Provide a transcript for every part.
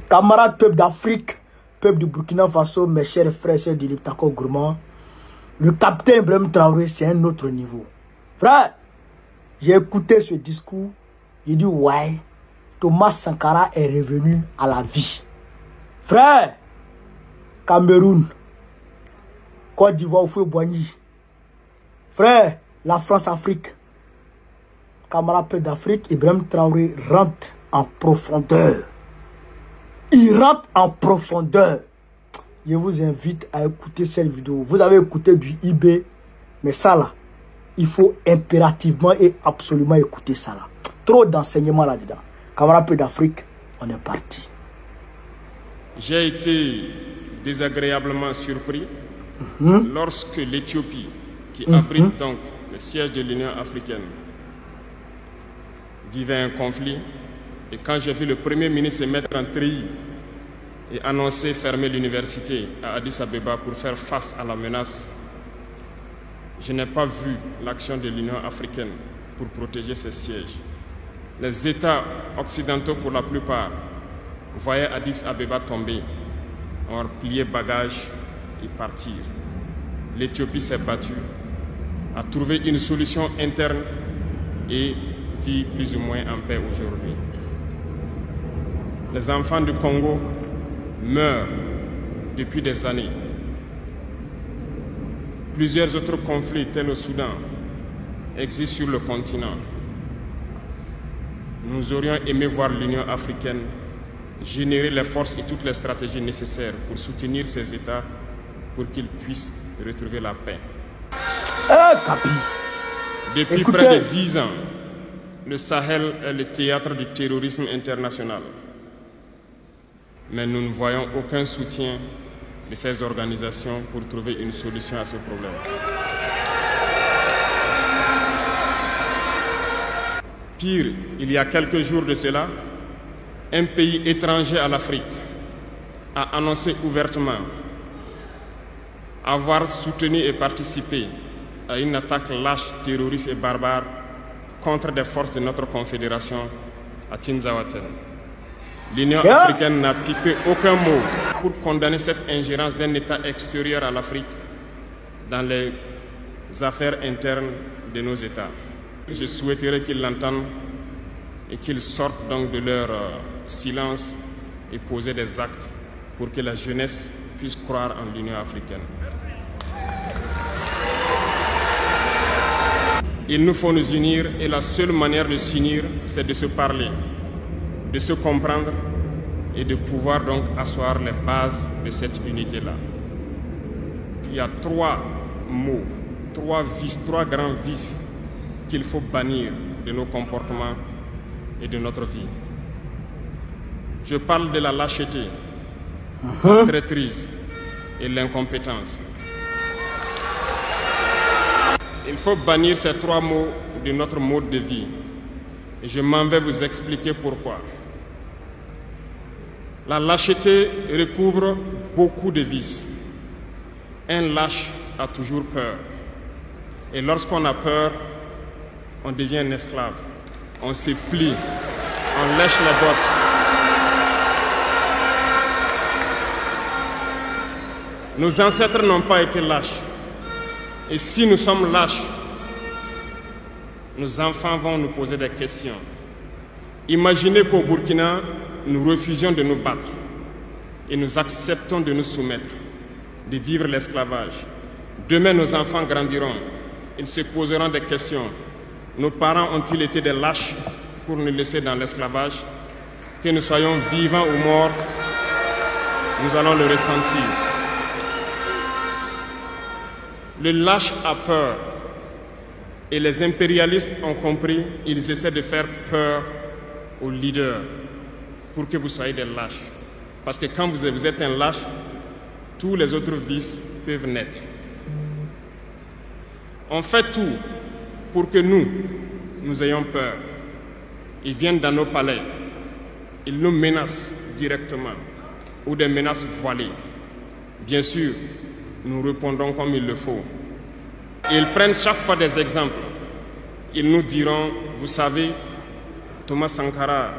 Camarades peuple d'Afrique, peuple du Burkina Faso, mes chers frères et sœurs de l'Iptako Gourmand, le capitaine Ibrahim Traoré, c'est un autre niveau. Frère, j'ai écouté ce discours, j'ai dit ouais, Thomas Sankara est revenu à la vie. Frère, Cameroun, Côte d'Ivoire, Oufoué-Boigny. Frère, la France-Afrique, camarade peuple d'Afrique, Ibrahim Traoré rentre en profondeur. Il rentre en profondeur. Je vous invite à écouter cette vidéo. Vous avez écouté du IB, mais ça là, il faut impérativement et absolument écouter ça là. Trop d'enseignements là-dedans. Camarade peuple d'Afrique, on est parti. J'ai été désagréablement surpris lorsque l'Éthiopie, qui abrite donc le siège de l'Union africaine, vivait un conflit. Et quand j'ai vu le Premier ministre se mettre en treillis et annoncer fermer l'université à Addis Abeba pour faire face à la menace, je n'ai pas vu l'action de l'Union africaine pour protéger ses sièges. Les États occidentaux, pour la plupart, voyaient Addis Abeba tomber, ont plié bagages et partir. L'Éthiopie s'est battue, a trouvé une solution interne et vit plus ou moins en paix aujourd'hui. Les enfants du Congo meurent depuis des années. Plusieurs autres conflits, tels au Soudan, existent sur le continent. Nous aurions aimé voir l'Union africaine générer les forces et toutes les stratégies nécessaires pour soutenir ces États pour qu'ils puissent retrouver la paix. Depuis près de 10 ans, le Sahel est le théâtre du terrorisme international. Mais nous ne voyons aucun soutien de ces organisations pour trouver une solution à ce problème. Pire, il y a quelques jours de cela, un pays étranger à l'Afrique a annoncé ouvertement avoir soutenu et participé à une attaque lâche, terroriste et barbare contre des forces de notre confédération à Tinzaouaten. L'Union africaine n'a pipé aucun mot pour condamner cette ingérence d'un État extérieur à l'Afrique dans les affaires internes de nos États. Je souhaiterais qu'ils l'entendent et qu'ils sortent donc de leur silence et poser des actes pour que la jeunesse puisse croire en l'Union africaine. Il nous faut nous unir et la seule manière de s'unir, c'est de se parler, de se comprendre et de pouvoir donc asseoir les bases de cette unité-là. Il y a 3 mots, 3 grands vices qu'il faut bannir de nos comportements et de notre vie. Je parle de la lâcheté, la traîtrise et l'incompétence. Il faut bannir ces 3 mots de notre mode de vie. Et je m'en vais vous expliquer pourquoi. La lâcheté recouvre beaucoup de vices. Un lâche a toujours peur. Et lorsqu'on a peur, on devient un esclave. On se plie, on lèche les bottes. Nos ancêtres n'ont pas été lâches. Et si nous sommes lâches, nos enfants vont nous poser des questions. Imaginez qu'au Burkina, nous refusions de nous battre et nous acceptons de nous soumettre, de vivre l'esclavage. Demain, nos enfants grandiront. Ils se poseront des questions. Nos parents ont-ils été des lâches pour nous laisser dans l'esclavage? Que nous soyons vivants ou morts, nous allons le ressentir. Le lâche a peur. Et les impérialistes ont compris, ils essaient de faire peur aux leaders pour que vous soyez des lâches. Parce que quand vous êtes un lâche, tous les autres vices peuvent naître. On fait tout pour que nous ayons peur. Ils viennent dans nos palais, ils nous menacent directement ou des menaces voilées. Bien sûr, nous répondons comme il le faut. Ils prennent chaque fois des exemples. Ils nous diront, vous savez, Thomas Sankara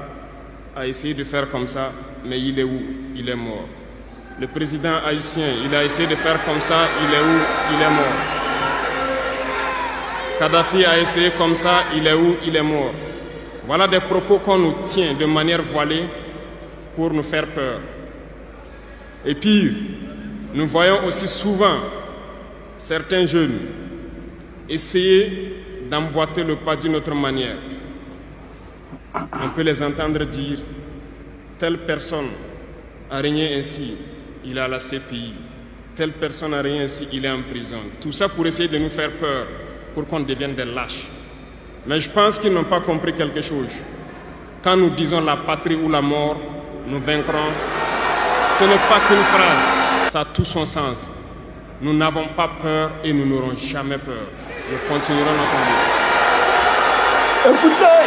a essayé de faire comme ça, mais il est où? Il est mort. Le président haïtien, il a essayé de faire comme ça, il est où? Il est mort. Kadhafi a essayé comme ça, il est où? Il est mort. Voilà des propos qu'on nous tient de manière voilée pour nous faire peur. Et pire, nous voyons aussi souvent certains jeunes essayer d'emboîter le pas d'une autre manière. On peut les entendre dire « telle personne a régné ainsi, il est à la CPI. Telle personne a régné ainsi, il est en prison. » Tout ça pour essayer de nous faire peur, pour qu'on devienne des lâches. Mais je pense qu'ils n'ont pas compris quelque chose. Quand nous disons la patrie ou la mort, nous vaincrons, ce n'est pas qu'une phrase, ça a tout son sens. Nous n'avons pas peur et nous n'aurons jamais peur. Nous continuerons notre lutte. Écoutez,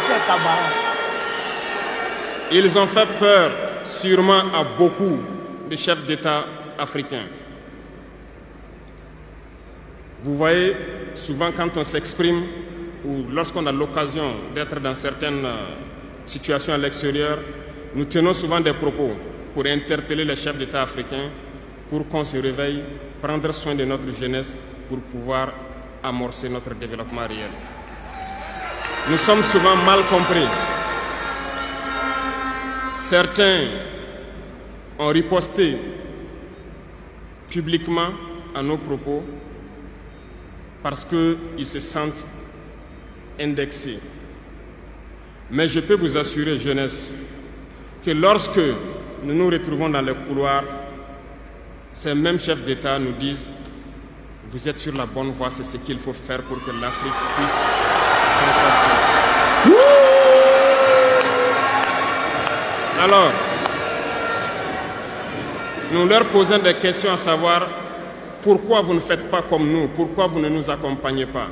Djekaba. Ils ont fait peur sûrement à beaucoup de chefs d'État africains. Vous voyez, souvent quand on s'exprime ou lorsqu'on a l'occasion d'être dans certaines situations à l'extérieur, nous tenons souvent des propos pour interpeller les chefs d'État africains pour qu'on se réveille, prendre soin de notre jeunesse pour pouvoir amorcer notre développement réel. Nous sommes souvent mal compris. Certains ont riposté publiquement à nos propos parce qu'ils se sentent indexés. Mais je peux vous assurer, jeunesse, que lorsque nous nous retrouvons dans les couloirs, ces mêmes chefs d'État nous disent « Vous êtes sur la bonne voie, c'est ce qu'il faut faire pour que l'Afrique puisse s'en sortir. » Alors, nous leur posons des questions à savoir pourquoi vous ne faites pas comme nous, pourquoi vous ne nous accompagnez pas.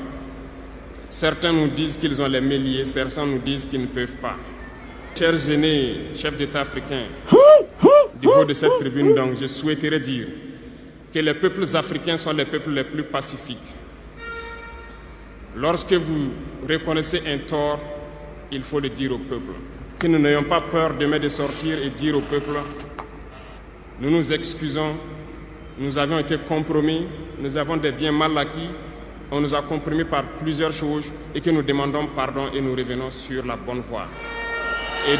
Certains nous disent qu'ils ont les mains liées, certains nous disent qu'ils ne peuvent pas. Chers aînés, chefs d'État africains, du haut de cette tribune, donc, je souhaiterais dire que les peuples africains sont les peuples les plus pacifiques. Lorsque vous reconnaissez un tort, il faut le dire au peuple. Que nous n'ayons pas peur demain de sortir et dire au peuple, nous nous excusons, nous avions été compromis, nous avons des biens mal acquis, on nous a compromis par plusieurs choses et que nous demandons pardon et nous revenons sur la bonne voie. Et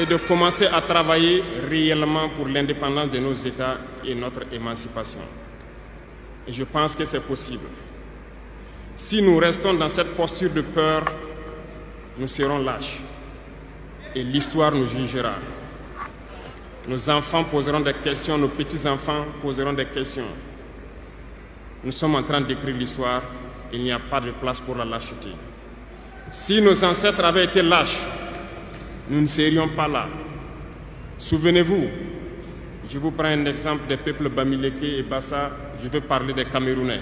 de commencer à travailler réellement pour l'indépendance de nos États et notre émancipation. Et je pense que c'est possible. Si nous restons dans cette posture de peur, nous serons lâches. Et l'histoire nous jugera. Nos enfants poseront des questions, nos petits-enfants poseront des questions. Nous sommes en train d'écrire l'histoire, il n'y a pas de place pour la lâcheté. Si nos ancêtres avaient été lâches, nous ne serions pas là. Souvenez-vous, je vous prends un exemple des peuples Bamileke et Bassa, je vais parler des Camerounais.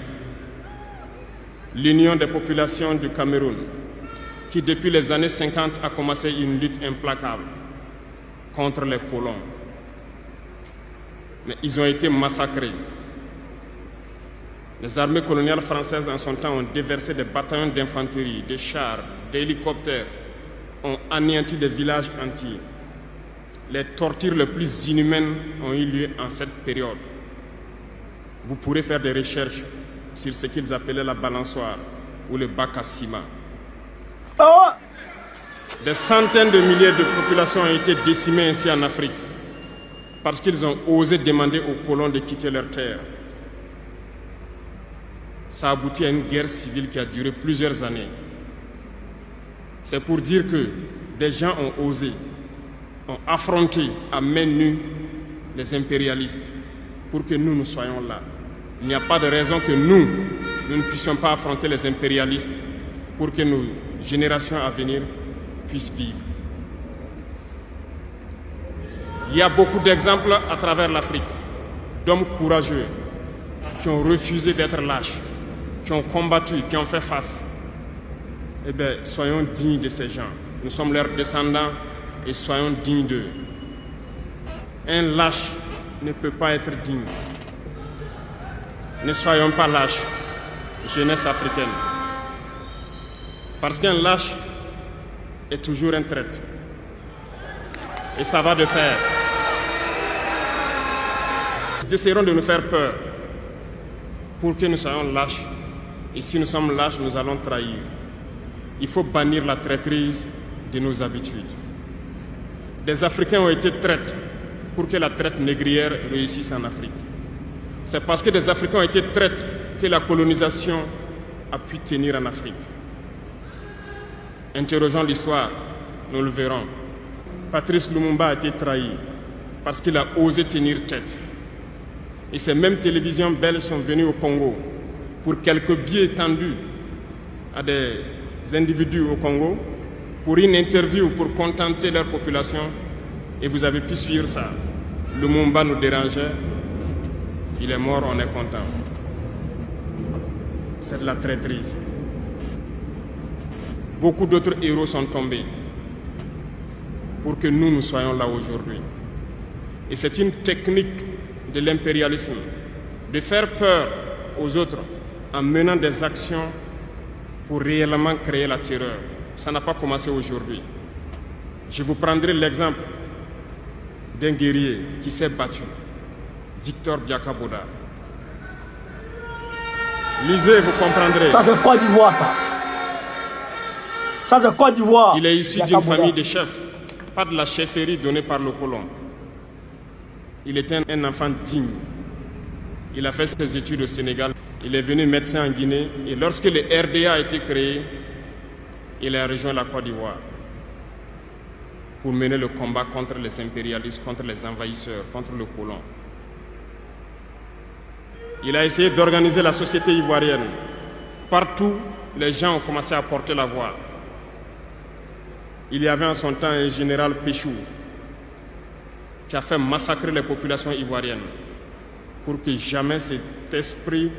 L'Union des populations du Cameroun, qui depuis les années 50 a commencé une lutte implacable contre les colons. Mais ils ont été massacrés. Les armées coloniales françaises en son temps ont déversé des bataillons d'infanterie, des chars, des hélicoptères, ont anéanti des villages entiers. Les tortures les plus inhumaines ont eu lieu en cette période. Vous pourrez faire des recherches sur ce qu'ils appelaient la balançoire ou le bac à ciment. Oh! Des centaines de milliers de populations ont été décimées ainsi en Afrique parce qu'ils ont osé demander aux colons de quitter leur terre. Ça a abouti à une guerre civile qui a duré plusieurs années. C'est pour dire que des gens ont osé, ont affronté à main nue les impérialistes pour que nous soyons là. Il n'y a pas de raison que nous ne puissions pas affronter les impérialistes pour que nos générations à venir puissent vivre. Il y a beaucoup d'exemples à travers l'Afrique d'hommes courageux qui ont refusé d'être lâches, qui ont combattu, qui ont fait face. Eh bien, soyons dignes de ces gens. Nous sommes leurs descendants et soyons dignes d'eux. Un lâche ne peut pas être digne. Ne soyons pas lâches, jeunesse africaine. Parce qu'un lâche est toujours un traître. Et ça va de pair. Ils essaieront de nous faire peur pour que nous soyons lâches. Et si nous sommes lâches, nous allons trahir. Il faut bannir la traîtrise de nos habitudes. Des Africains ont été traîtres pour que la traite négrière réussisse en Afrique. C'est parce que des Africains ont été traîtres que la colonisation a pu tenir en Afrique. Interrogeons l'histoire, nous le verrons. Patrice Lumumba a été trahi parce qu'il a osé tenir tête. Et ces mêmes télévisions belges sont venues au Congo pour quelques billets tendus à des individus au Congo, pour une interview, pour contenter leur population. Et vous avez pu suivre ça. Lumumba nous dérangeait. Il est mort, on est content. C'est de la traîtrise. Beaucoup d'autres héros sont tombés pour que nous soyons là aujourd'hui. Et c'est une technique de l'impérialisme, de faire peur aux autres en menant des actions pour réellement créer la terreur. Ça n'a pas commencé aujourd'hui. Je vous prendrai l'exemple d'un guerrier qui s'est battu, Victor Biakaboda. Lisez, vous comprendrez. Ça c'est Côte d'Ivoire, ça. Ça c'est Côte d'Ivoire. Il est issu d'une famille de chefs, pas de la chefferie donnée par le colon. Il était un enfant digne. Il a fait ses études au Sénégal. Il est venu médecin en Guinée. Et lorsque le RDA a été créé, il a rejoint la Côte d'Ivoire pour mener le combat contre les impérialistes, contre les envahisseurs, contre le colon. Il a essayé d'organiser la société ivoirienne. Partout, les gens ont commencé à porter la voix. Il y avait en son temps un général Péchou qui a fait massacrer les populations ivoiriennes pour que jamais cet esprit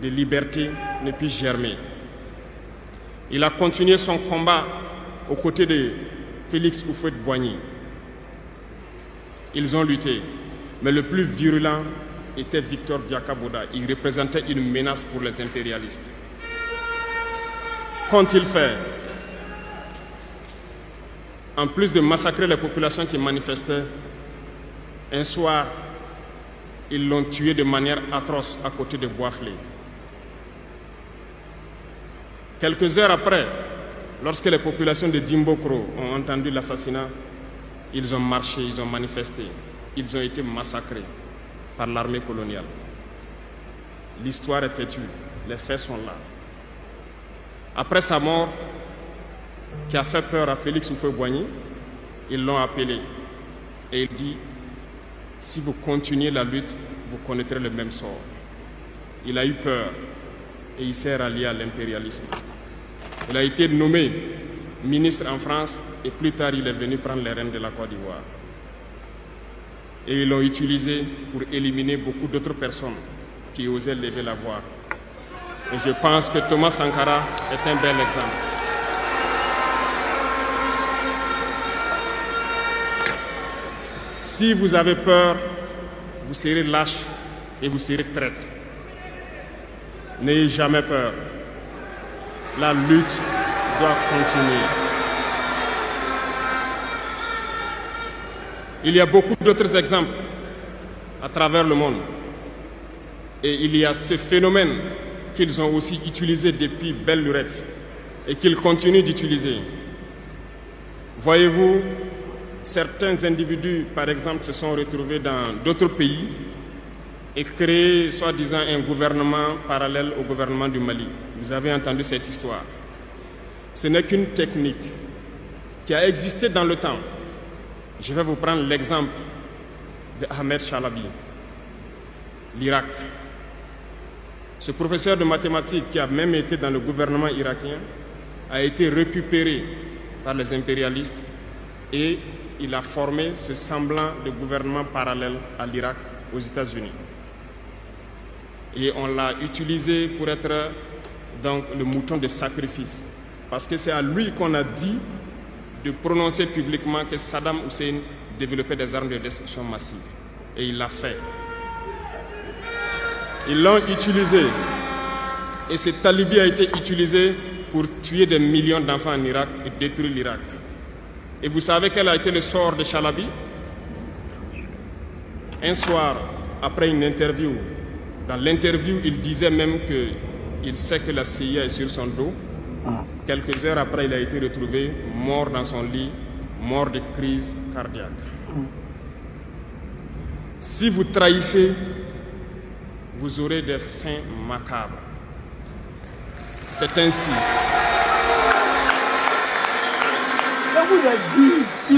de liberté ne puisse germer. Il a continué son combat aux côtés de Félix Houphouët-Boigny. Ils ont lutté, mais le plus virulent était Victor Biakaboda. Il représentait une menace pour les impérialistes. Qu'ont-ils fait? En plus de massacrer les populations qui manifestaient, un soir, ils l'ont tué de manière atroce à côté de Boisflé. Quelques heures après, lorsque les populations de Dimbokro ont entendu l'assassinat, ils ont marché, ils ont manifesté, ils ont été massacrés par l'armée coloniale. L'histoire est têtue, les faits sont là. Après sa mort, qui a fait peur à Félix Houphouët-Boigny, ils l'ont appelé et il dit: si vous continuez la lutte, vous connaîtrez le même sort. Il a eu peur et il s'est rallié à l'impérialisme. Il a été nommé ministre en France et plus tard il est venu prendre les rênes de la Côte d'Ivoire. Et ils l'ont utilisé pour éliminer beaucoup d'autres personnes qui osaient lever la voix. Et je pense que Thomas Sankara est un bel exemple. Si vous avez peur, vous serez lâche et vous serez traître. N'ayez jamais peur. La lutte doit continuer. Il y a beaucoup d'autres exemples à travers le monde. Et il y a ce phénomène qu'ils ont aussi utilisé depuis belle lurette et qu'ils continuent d'utiliser. Voyez-vous, certains individus, par exemple, se sont retrouvés dans d'autres pays et créé, soi-disant, un gouvernement parallèle au gouvernement du Mali. Vous avez entendu cette histoire. Ce n'est qu'une technique qui a existé dans le temps. Je vais vous prendre l'exemple de Ahmed Chalabi, l'Irak. Ce professeur de mathématiques qui a même été dans le gouvernement irakien a été récupéré par les impérialistes et il a formé ce semblant de gouvernement parallèle à l'Irak aux États-Unis. Et on l'a utilisé pour être donc le mouton de sacrifice. Parce que c'est à lui qu'on a dit de prononcer publiquement que Saddam Hussein développait des armes de destruction massive. Et il l'a fait. Ils l'ont utilisé. Et cet alibi a été utilisé pour tuer des millions d'enfants en Irak et détruire l'Irak. Et vous savez quel a été le sort de Chalabi? Un soir, après une interview, dans l'interview, il disait même qu'il sait que la CIA est sur son dos. Quelques heures après, il a été retrouvé mort dans son lit, mort de crise cardiaque. Si vous trahissez, vous aurez des fins macabres. C'est ainsi.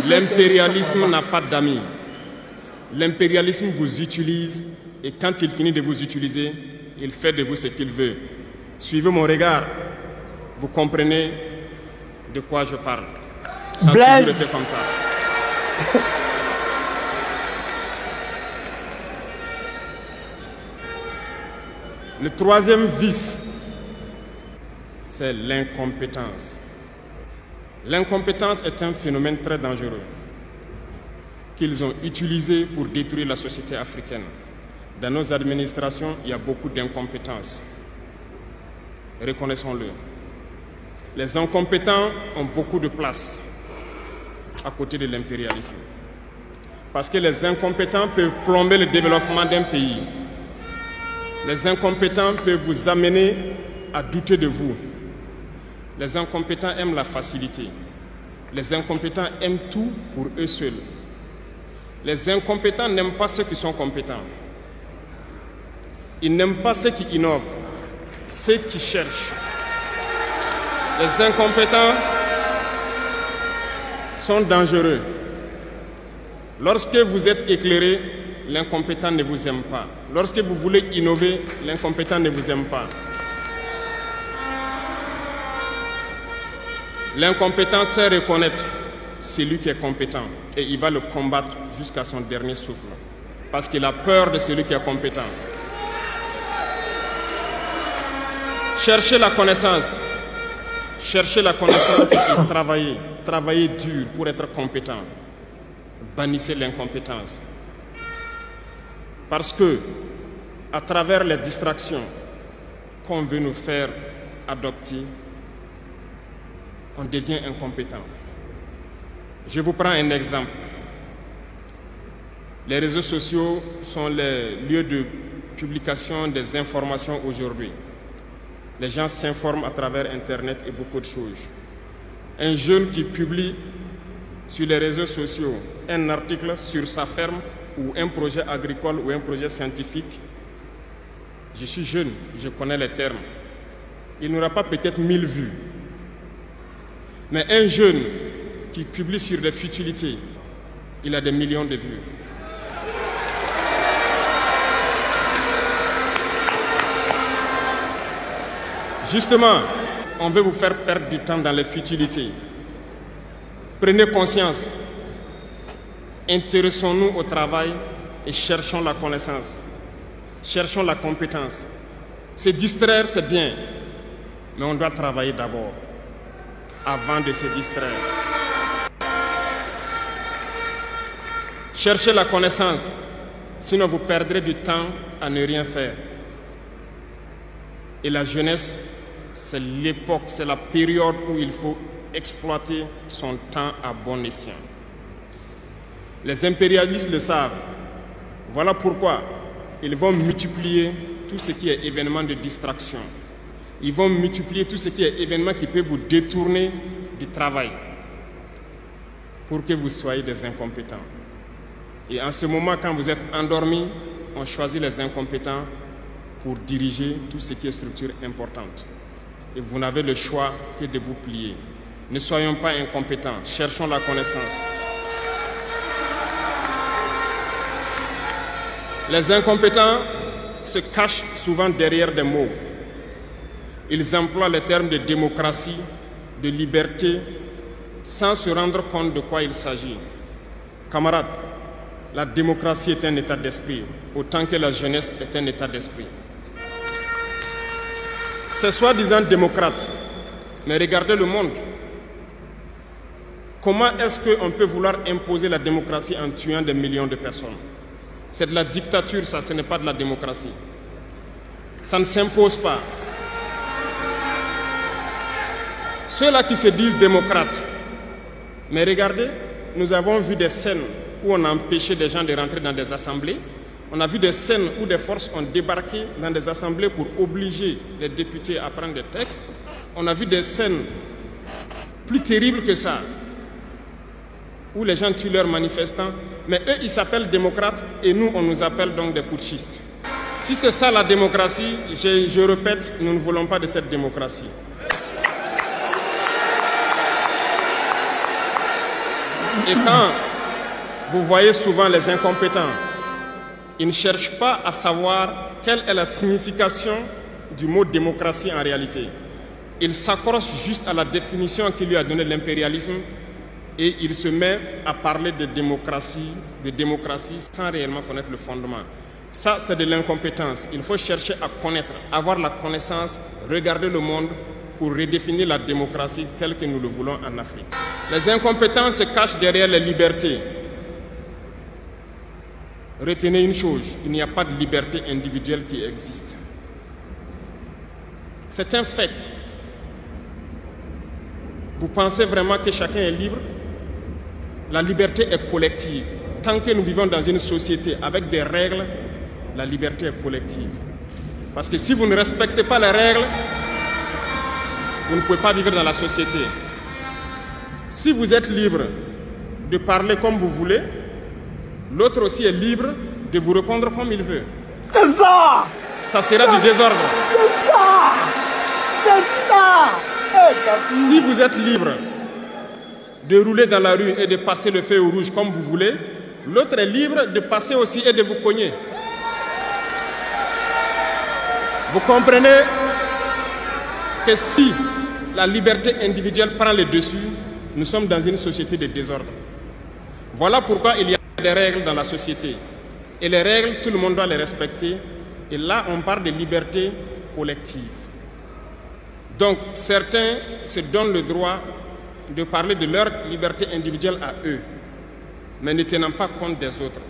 L'impérialisme n'a pas d'amis. L'impérialisme vous utilise et quand il finit de vous utiliser, il fait de vous ce qu'il veut. Suivez mon regard, vous comprenez de quoi je parle. Ça a toujours été comme ça. Le troisième vice, c'est l'incompétence. L'incompétence est un phénomène très dangereux qu'ils ont utilisé pour détruire la société africaine. Dans nos administrations, il y a beaucoup d'incompétence. Reconnaissons-le. Les incompétents ont beaucoup de place à côté de l'impérialisme. Parce que les incompétents peuvent plomber le développement d'un pays. Les incompétents peuvent vous amener à douter de vous. Les incompétents aiment la facilité. Les incompétents aiment tout pour eux seuls. Les incompétents n'aiment pas ceux qui sont compétents. Ils n'aiment pas ceux qui innovent, ceux qui cherchent. Les incompétents sont dangereux. Lorsque vous êtes éclairé, l'incompétent ne vous aime pas. Lorsque vous voulez innover, l'incompétent ne vous aime pas. L'incompétent sait reconnaître celui qui est compétent et il va le combattre jusqu'à son dernier souffle parce qu'il a peur de celui qui est compétent. Cherchez la connaissance. Cherchez la connaissance et travaillez. Travaillez dur pour être compétent. Bannissez l'incompétence. Parce que, à travers les distractions qu'on veut nous faire adopter, on devient incompétent. Je vous prends un exemple. Les réseaux sociaux sont les lieux de publication des informations aujourd'hui. Les gens s'informent à travers Internet et beaucoup de choses. Un jeune qui publie sur les réseaux sociaux un article sur sa ferme ou un projet agricole ou un projet scientifique, je suis jeune, je connais les termes. Il n'aura pas peut-être 1000 vues. Mais un jeune qui publie sur des futilités, il a des millions de vues. Justement, on veut vous faire perdre du temps dans les futilités. Prenez conscience. Intéressons-nous au travail et cherchons la connaissance. Cherchons la compétence. Se distraire, c'est bien, mais on doit travailler d'abord, avant de se distraire. Cherchez la connaissance, sinon vous perdrez du temps à ne rien faire. Et la jeunesse, c'est l'époque, c'est la période où il faut exploiter son temps à bon escient. Les impérialistes le savent. Voilà pourquoi ils vont multiplier tout ce qui est événement de distraction. Ils vont multiplier tout ce qui est événement qui peut vous détourner du travail pour que vous soyez des incompétents. Et en ce moment, quand vous êtes endormis, on choisit les incompétents pour diriger tout ce qui est structure importante. Et vous n'avez le choix que de vous plier. Ne soyons pas incompétents, cherchons la connaissance. Les incompétents se cachent souvent derrière des mots. Ils emploient les termes de démocratie, de liberté, sans se rendre compte de quoi il s'agit. Camarades, la démocratie est un état d'esprit, autant que la jeunesse est un état d'esprit. C'est soi-disant démocrate, mais regardez le monde. Comment est-ce qu'on peut vouloir imposer la démocratie en tuant des millions de personnes? C'est de la dictature, ça, ce n'est pas de la démocratie. Ça ne s'impose pas. Ceux-là qui se disent démocrates, mais regardez, nous avons vu des scènes où on a empêché des gens de rentrer dans des assemblées. On a vu des scènes où des forces ont débarqué dans des assemblées pour obliger les députés à prendre des textes. On a vu des scènes plus terribles que ça, où les gens tuent leurs manifestants. Mais eux, ils s'appellent démocrates et nous, on nous appelle donc des putschistes. Si c'est ça la démocratie, je répète, nous ne voulons pas de cette démocratie. Et quand vous voyez souvent les incompétents, ils ne cherchent pas à savoir quelle est la signification du mot démocratie en réalité. Ils s'accrochent juste à la définition qu'il lui a donnée l'impérialisme et il se met à parler de démocratie sans réellement connaître le fondement. Ça, c'est de l'incompétence. Il faut chercher à connaître, avoir la connaissance, regarder le monde pour redéfinir la démocratie telle que nous le voulons en Afrique. Les incompétents se cachent derrière les libertés. Retenez une chose, il n'y a pas de liberté individuelle qui existe. C'est un fait. Vous pensez vraiment que chacun est libre? La liberté est collective. Tant que nous vivons dans une société avec des règles, la liberté est collective. Parce que si vous ne respectez pas les règles, vous ne pouvez pas vivre dans la société. Si vous êtes libre de parler comme vous voulez, l'autre aussi est libre de vous répondre comme il veut. C'est ça! Ça sera du désordre. C'est ça! C'est ça! Si vous êtes libre de rouler dans la rue et de passer le feu rouge comme vous voulez, l'autre est libre de passer aussi et de vous cogner. Vous comprenez que si la liberté individuelle prend le dessus, nous sommes dans une société de désordre. Voilà pourquoi il y a des règles dans la société. Et les règles, tout le monde doit les respecter. Et là, on parle de liberté collective. Donc, certains se donnent le droit de parler de leur liberté individuelle à eux, mais ne tenant pas compte des autres.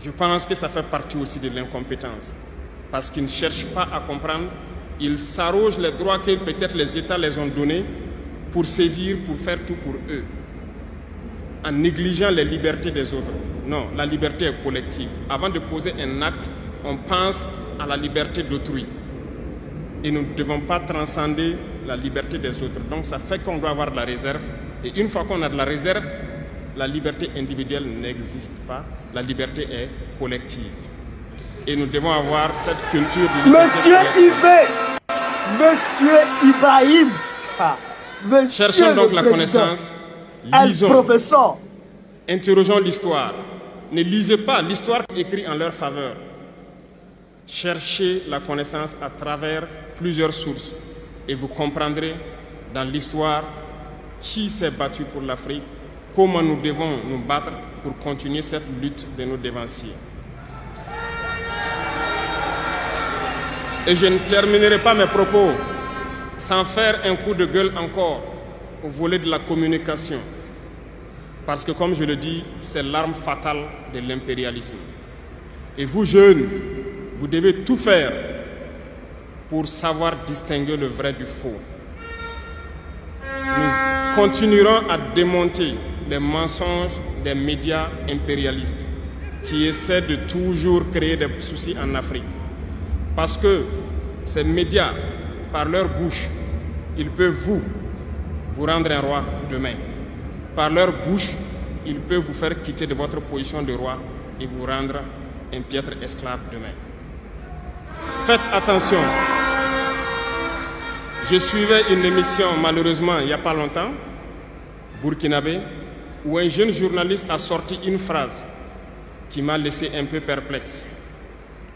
Je pense que ça fait partie aussi de l'incompétence. Parce qu'ils ne cherchent pas à comprendre, ils s'arrogent les droits que peut-être les États les ont donnés pour sévir, pour faire tout pour eux, en négligeant les libertés des autres. Non, la liberté est collective. Avant de poser un acte, on pense à la liberté d'autrui. Et nous ne devons pas transcender la liberté des autres. Donc ça fait qu'on doit avoir de la réserve. Et une fois qu'on a de la réserve, la liberté individuelle n'existe pas. La liberté est collective. Et nous devons avoir cette culture de liberté. Monsieur Ibrahim, monsieur cherchons donc la président, connaissance, lisons, professeur. Interrogeons l'histoire. Ne lisez pas l'histoire écrite en leur faveur. Cherchez la connaissance à travers plusieurs sources et vous comprendrez dans l'histoire qui s'est battu pour l'Afrique, comment nous devons nous battre pour continuer cette lutte de nos dévanciers. Et je ne terminerai pas mes propos sans faire un coup de gueule encore au volet de la communication. Parce que comme je le dis, c'est l'arme fatale de l'impérialisme. Et vous jeunes, vous devez tout faire pour savoir distinguer le vrai du faux. Nous continuerons à démonter les mensonges des médias impérialistes qui essaient de toujours créer des soucis en Afrique. Parce que ces médias, par leur bouche, ils peuvent vous rendre un roi demain. Par leur bouche, ils peuvent vous faire quitter de votre position de roi et vous rendre un piètre esclave demain. Faites attention. Je suivais une émission, malheureusement, il n'y a pas longtemps, burkinabé, où un jeune journaliste a sorti une phrase qui m'a laissé un peu perplexe.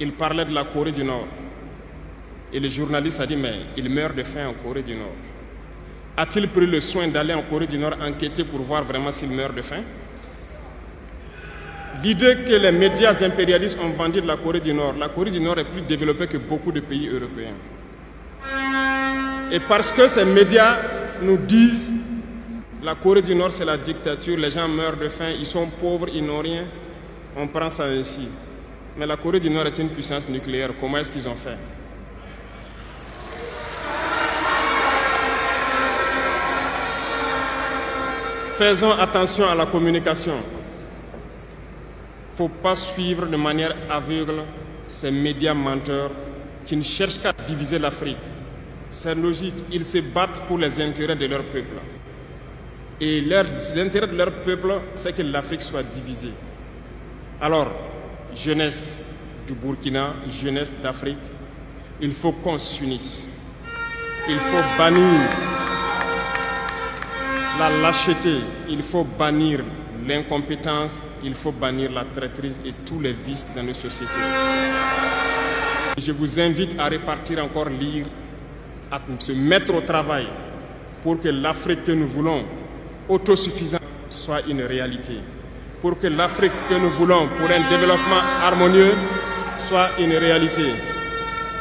Il parlait de la Corée du Nord. Et le journaliste a dit, mais il meurt de faim en Corée du Nord. A-t-il pris le soin d'aller en Corée du Nord enquêter pour voir vraiment s'il meurt de faim? L'idée que les médias impérialistes ont vendu de la Corée du Nord est plus développée que beaucoup de pays européens. Et parce que ces médias nous disent la Corée du Nord c'est la dictature, les gens meurent de faim, ils sont pauvres, ils n'ont rien, on prend ça ainsi. Mais la Corée du Nord est une puissance nucléaire, comment est-ce qu'ils ont fait? faisons attention à la communication. Il ne faut pas suivre de manière aveugle ces médias menteurs qui ne cherchent qu'à diviser l'Afrique. C'est logique, ils se battent pour les intérêts de leur peuple. Et l'intérêt de leur peuple, c'est que l'Afrique soit divisée. Alors, jeunesse du Burkina, jeunesse d'Afrique, il faut qu'on s'unisse. Il faut bannir la lâcheté, il faut bannir l'incompétence, il faut bannir la traîtrise et tous les vices dans nos sociétés. Je vous invite à repartir encore lire, à se mettre au travail pour que l'Afrique que nous voulons, autosuffisante, soit une réalité. Pour que l'Afrique que nous voulons pour un développement harmonieux soit une réalité.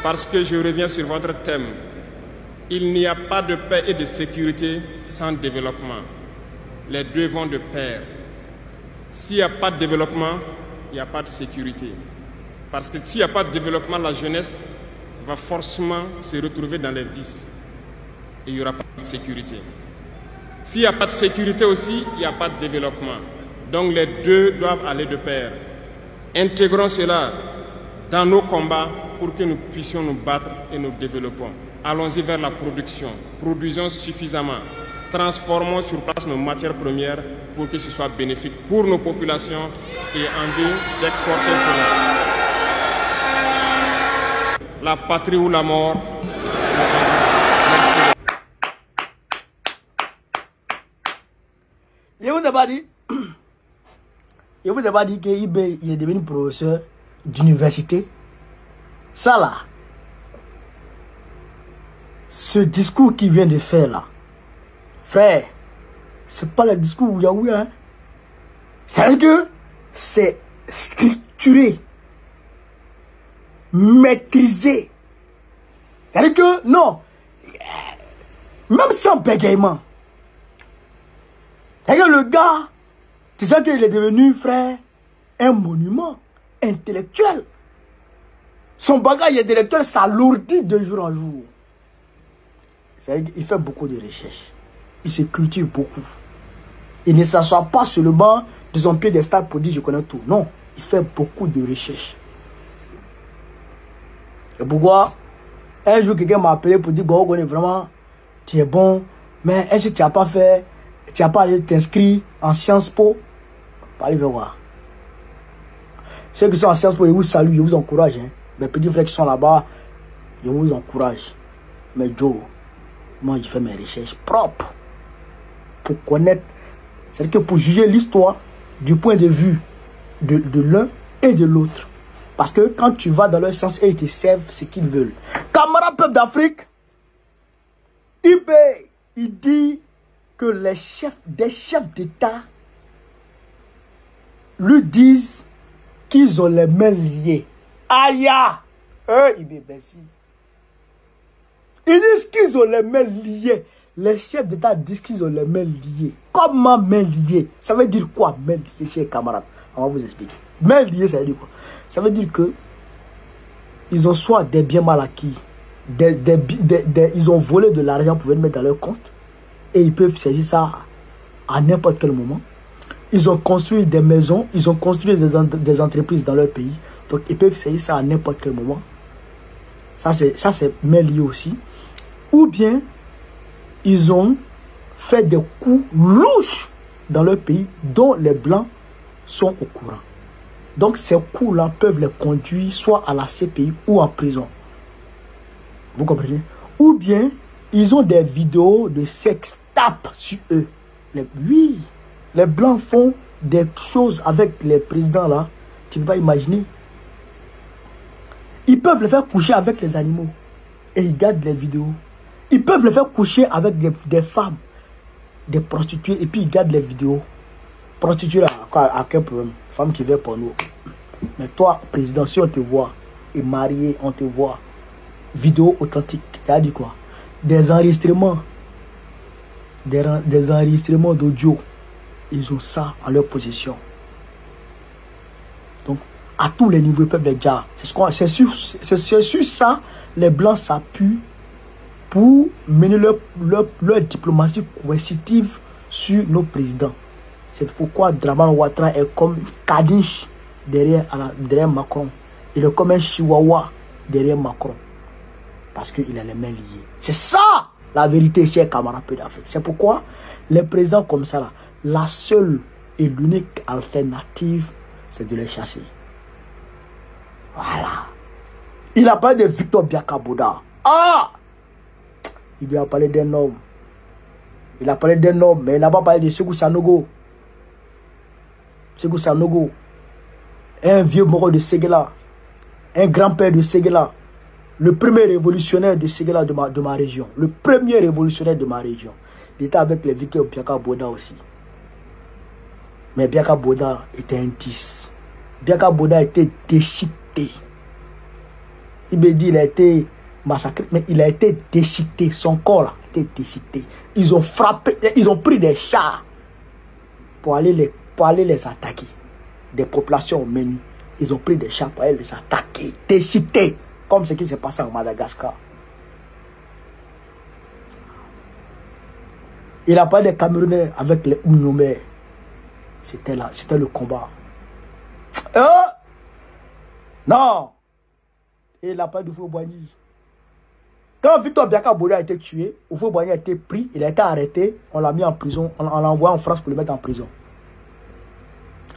Parce que je reviens sur votre thème. Il n'y a pas de paix et de sécurité sans développement. Les deux vont de pair. S'il n'y a pas de développement, il n'y a pas de sécurité. Parce que s'il n'y a pas de développement, la jeunesse va forcément se retrouver dans les vices. Et il n'y aura pas de sécurité. S'il n'y a pas de sécurité aussi, il n'y a pas de développement. Donc les deux doivent aller de pair. Intégrons cela dans nos combats pour que nous puissions nous battre et nous développons. Allons-y vers la production. Produisons suffisamment. Transformons sur place nos matières premières pour que ce soit bénéfique pour nos populations et en vue d'exporter cela. La patrie ou la mort. Merci. Je vous ai pas dit que Ibé il est devenu professeur d'université. Ça là, ce discours qu'il vient de faire là, frère, c'est pas le discours Yaoui, hein. C'est-à-dire que c'est structuré, maîtrisé. C'est-à-dire que, non, même sans bégaiement. C'est-à-dire que le gars, tu sais qu'il est devenu, frère, un monument intellectuel. Son bagage intellectuel s'alourdit de jour en jour. C'est-à-dire qu'il fait beaucoup de recherches. Il se cultive beaucoup. Il ne s'assoit pas sur le banc de son piédestal pour dire je connais tout. Non, il fait beaucoup de recherches. Et pourquoi un jour quelqu'un m'a appelé pour dire bon, vraiment, tu es bon, mais est-ce que tu n'as pas fait, tu n'as pas allé t'inscrire en Sciences Po? Allez voir. Ceux qui sont en Sciences Po, je vous salue, je vous encourage. Hein. Mes petits frères qui sont là-bas, je vous encourage. Mais Joe, moi je fais mes recherches propres pour connaître, c'est-à-dire que pour juger l'histoire du point de vue de l'un et de l'autre. Parce que quand tu vas dans leur sens et ils te servent ce qu'ils veulent. Camarades peuple d'Afrique, il dit que les chefs d'État lui disent qu'ils ont les mains liées. Aïe! Ils disent qu'ils ont les mains liées. Les chefs d'État disent qu'ils ont les mains liées. Comment mains liées? Ça veut dire quoi, mains liées, chers camarades? On va vous expliquer. Mains liées, ça veut dire quoi? Ça veut dire que ils ont soit des biens mal acquis, ils ont volé de l'argent pour venir mettre dans leur compte et ils peuvent saisir ça à n'importe quel moment. Ils ont construit des maisons, ils ont construit des entreprises dans leur pays. Donc, ils peuvent saisir ça à n'importe quel moment. Ça, c'est main liée aussi. Ou bien, ils ont fait des coups louches dans leur pays dont les Blancs sont au courant. Donc, ces coups-là peuvent les conduire soit à la CPI ou en prison. Vous comprenez? Ou bien, ils ont des vidéos de sex tape sur eux. Oui. Les Blancs font des choses avec les présidents là. Tu ne peux pas imaginer. Ils peuvent les faire coucher avec les animaux. Et ils gardent les vidéos. Ils peuvent les faire coucher avec des femmes. Des prostituées. Et puis ils gardent les vidéos. Prostituées là, à quel problème? Femme qui veut pour nous. Mais toi, président, si on te voit. Et marié, on te voit. Vidéo authentique. Tu as dit quoi? Des enregistrements. Des enregistrements d'audio. Ils ont ça en leur possession. Donc, à tous les niveaux, ils peuvent les dire. C'est sur ça, les Blancs s'appuient pour mener leur diplomatie coercitive sur nos présidents. C'est pourquoi Dramane Ouattara est comme Kadinch derrière Macron. Il est comme un chihuahua derrière Macron. Parce qu'il a les mains liées. C'est ça la vérité, chers camarades d'Afrique. C'est pourquoi les présidents comme ça, là, la seule et l'unique alternative, c'est de les chasser. Voilà. Il a parlé de Victor Biakaboda. Ah! Il lui a parlé d'un homme. Il a parlé d'un homme, mais il n'a pas parlé de Sékou Sanogo. Sékou Sanogo. Un vieux moro de Séguéla. Un grand-père de Séguéla. Le premier révolutionnaire de Séguéla de ma région. Le premier révolutionnaire de ma région. Il était avec les Victor Biakaboda aussi. Mais Biakaboda était un 10. Biakaboda était déchiqueté. Il me dit qu'il a été massacré, mais il a été déchiqueté. Son corps là, a été déchiqueté. Ils ont frappé, ils ont pris des chars pour aller les attaquer. Des populations au menu. Ils ont pris des chars pour aller les attaquer. Déchiquetés. Comme ce qui s'est passé en Madagascar. Il a parlé des Camerounais avec les Oumnoumé. C'était le combat. Non. Et il a parlé de Houphouët-Boigny. Quand Victor Biakaboda a été tué, Houphouët-Boigny a été pris, il a été arrêté, on l'a mis en prison, on l'a envoyé en France pour le mettre en prison.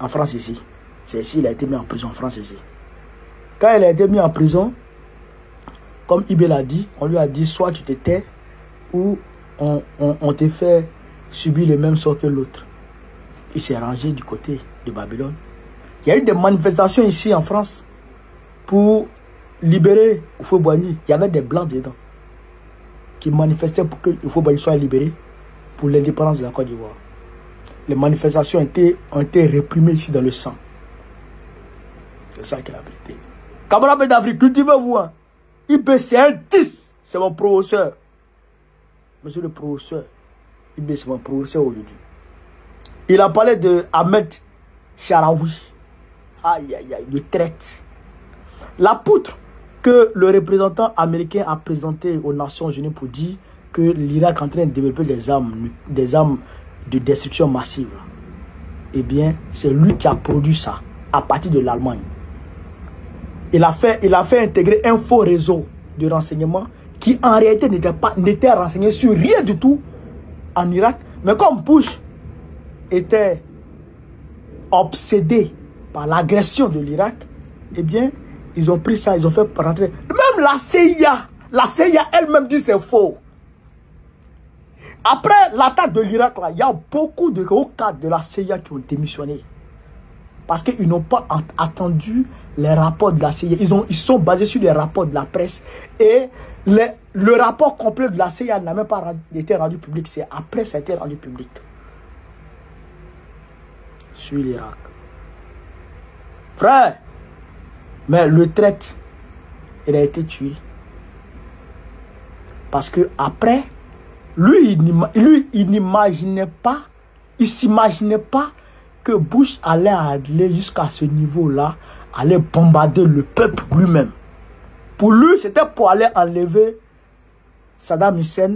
En France ici. C'est ici il a été mis en prison, en France ici. Quand il a été mis en prison, comme Ibé l'a dit, on lui a dit soit tu te tais ou on te fait subir le même sort que l'autre. Il s'est rangé du côté de Babylone. Il y a eu des manifestations ici en France pour libérer Houphouët-Boigny. Il y avait des blancs dedans qui manifestaient pour que Houphouët-Boigny soit libéré pour l'indépendance de la Côte d'Ivoire. Les manifestations ont été réprimées ici dans le sang. C'est ça qui est la vérité. Camarades d'Afrique, cultivez-vous. Hein. IB, c'est un 10. C'est mon professeur. Monsieur le professeur. IB, c'est mon professeur aujourd'hui. Il a parlé de Ahmed Charaoui. Aïe, aïe, aïe, de traite. La poutre que le représentant américain a présenté aux Nations Unies pour dire que l'Irak est en train de développer des armes de destruction massive. Eh bien, c'est lui qui a produit ça à partir de l'Allemagne. Il a fait intégrer un faux réseau de renseignement qui en réalité n'était renseigné sur rien du tout en Irak. Mais comme Bush était obsédé par l'agression de l'Irak, eh bien, ils ont pris ça, ils ont fait rentrer. Même la CIA elle-même dit c'est faux. Après l'attaque de l'Irak, il y a beaucoup de hauts cadres de la CIA qui ont démissionné. Parce qu'ils n'ont pas attendu les rapports de la CIA. Ils sont basés sur les rapports de la presse. Et le rapport complet de la CIA n'a même pas été rendu public. C'est après ça a été rendu public. Sur l'Irak. Frère, mais le traite, il a été tué. Parce que après, lui, il n'imaginait pas, il s'imaginait pas que Bush allait aller jusqu'à ce niveau-là, aller bombarder le peuple lui-même. Pour lui, c'était pour aller enlever Saddam Hussein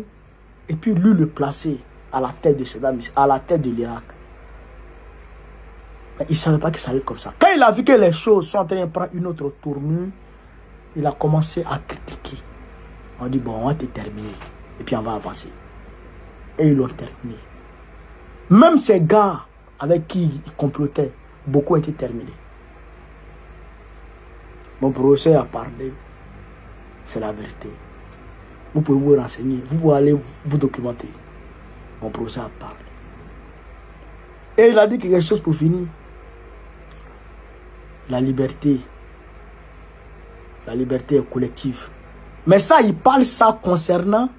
et puis lui le placer à la tête de Saddam Hussein, à la tête de l'Irak. Mais il ne savait pas que ça allait comme ça. Quand il a vu que les choses sont en train de prendre une autre tournure, il a commencé à critiquer. On dit, bon, on va te terminer. Et puis on va avancer. Et ils l'ont terminé. Même ces gars avec qui il complotait, beaucoup ont été terminés. Mon professeur a parlé. C'est la vérité. Vous pouvez vous renseigner. Vous pouvez aller vous documenter. Mon professeur a parlé. Et il a dit quelque chose pour finir. La liberté. La liberté est collective. Mais ça, il parle ça concernant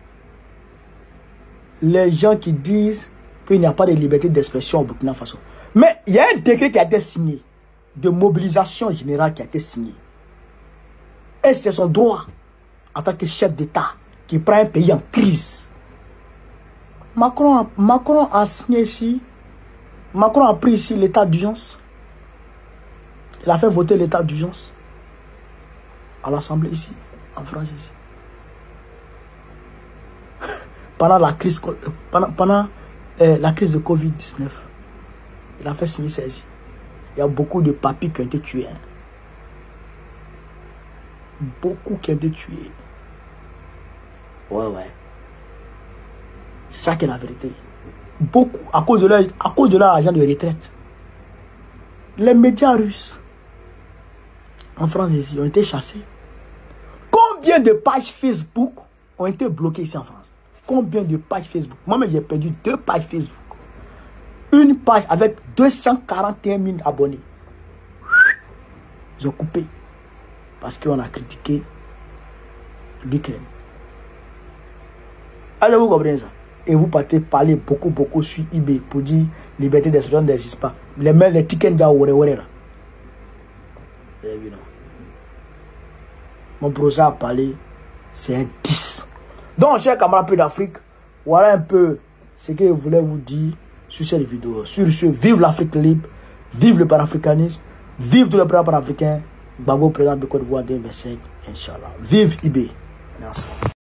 les gens qui disent qu'il n'y a pas de liberté d'expression au Burkina Faso. Mais il y a un décret qui a été signé, de mobilisation générale qui a été signé. Et c'est son droit, en tant que chef d'État, qui prend un pays en crise. Macron a signé ici, Macron a pris ici l'état d'urgence. Il a fait voter l'état d'urgence à l'Assemblée ici, en France ici. Pendant la crise, pendant la crise de Covid-19. Il a fait signer celle-ci. Il y a beaucoup de papis qui ont été tués. Hein. Beaucoup qui ont été tués. Ouais. C'est ça qui est la vérité. Beaucoup, à cause de leur argent de retraite. Les médias russes, en France ici, ont été chassés. Combien de pages Facebook ont été bloquées ici en France? Combien de pages Facebook? Moi-même, j'ai perdu 2 pages Facebook. Une page avec 241 000 abonnés. Ils ont coupé. Parce qu'on a critiqué l'Ukraine. Alors vous comprenez ça? Et vous partez parler beaucoup sur eBay pour dire liberté d'expression n'existe pas. Les tickets là. C'est évident. Mon projet a parlé, c'est un 10. Donc, chers camarades d'Afrique, voilà un peu ce que je voulais vous dire sur cette vidéo. Sur ce, vive l'Afrique libre, vive le panafricanisme, vive tous les présidents panafricains. Gbagbo président de Côte d'Ivoire 2025, Inch'Allah. Vive eBay. Merci.